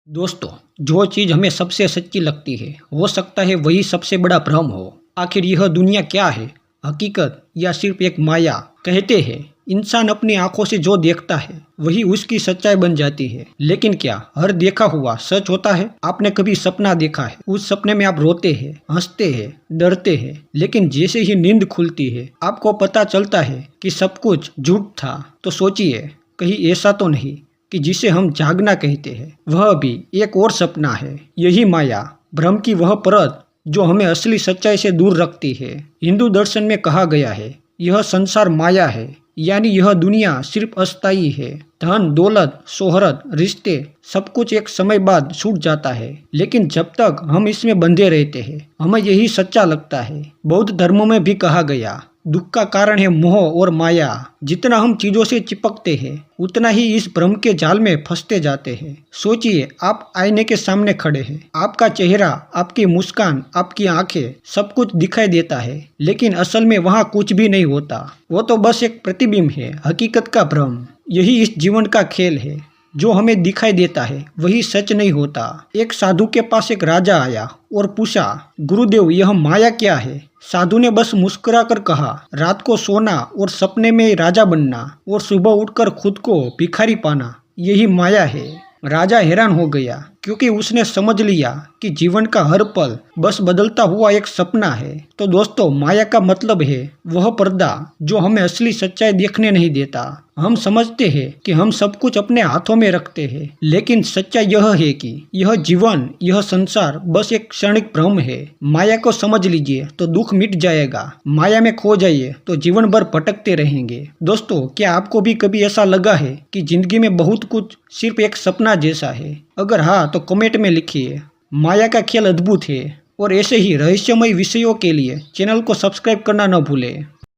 दोस्तों, जो चीज़ हमें सबसे सच्ची लगती है हो सकता है वही सबसे बड़ा भ्रम हो। आखिर यह दुनिया क्या है, हकीकत या सिर्फ एक माया? कहते हैं इंसान अपनी आंखों से जो देखता है वही उसकी सच्चाई बन जाती है। लेकिन क्या हर देखा हुआ सच होता है? आपने कभी सपना देखा है, उस सपने में आप रोते हैं, हंसते हैं, डरते हैं, लेकिन जैसे ही नींद खुलती है आपको पता चलता है कि सब कुछ झूठ था। तो सोचिए, कहीं ऐसा तो नहीं कि जिसे हम जागना कहते हैं वह भी एक और सपना है? यही माया, भ्रम की वह परत जो हमें असली सच्चाई से दूर रखती है। हिंदू दर्शन में कहा गया है यह संसार माया है, यानी यह दुनिया सिर्फ अस्थायी है। धन दौलत शोहरत रिश्ते सब कुछ एक समय बाद छूट जाता है, लेकिन जब तक हम इसमें बंधे रहते हैं हमें यही सच्चा लगता है। बौद्ध धर्मों में भी कहा गया दुख का कारण है मोह और माया। जितना हम चीजों से चिपकते हैं उतना ही इस भ्रम के जाल में फंसते जाते हैं। सोचिए, आप आईने के सामने खड़े हैं, आपका चेहरा, आपकी मुस्कान, आपकी आंखें, सब कुछ दिखाई देता है, लेकिन असल में वहाँ कुछ भी नहीं होता। वो तो बस एक प्रतिबिंब है, हकीकत का भ्रम। यही इस जीवन का खेल है। जो हमें दिखाई देता है वही सच नहीं होता। एक साधु के पास एक राजा आया और पूछा, गुरुदेव यह माया क्या है? साधु ने बस मुस्कुराकर कहा, रात को सोना और सपने में राजा बनना और सुबह उठकर खुद को भिखारी पाना, यही माया है। राजा हैरान हो गया क्योंकि उसने समझ लिया कि जीवन का हर पल बस बदलता हुआ एक सपना है। तो दोस्तों, माया का मतलब है वह पर्दा जो हमें असली सच्चाई देखने नहीं देता। हम समझते हैं कि हम सब कुछ अपने हाथों में रखते हैं, लेकिन सच्चाई यह है कि यह जीवन, यह संसार बस एक क्षणिक भ्रम है। माया को समझ लीजिए तो दुख मिट जाएगा, माया में खो जाइए तो जीवन भर भटकते रहेंगे। दोस्तों, क्या आपको भी कभी ऐसा लगा है कि जिंदगी में बहुत कुछ सिर्फ एक सपना जैसा है? अगर हाँ तो कमेंट में लिखिए। माया का खेल अद्भुत है और ऐसे ही रहस्यमय विषयों के लिए चैनल को सब्सक्राइब करना न भूलें।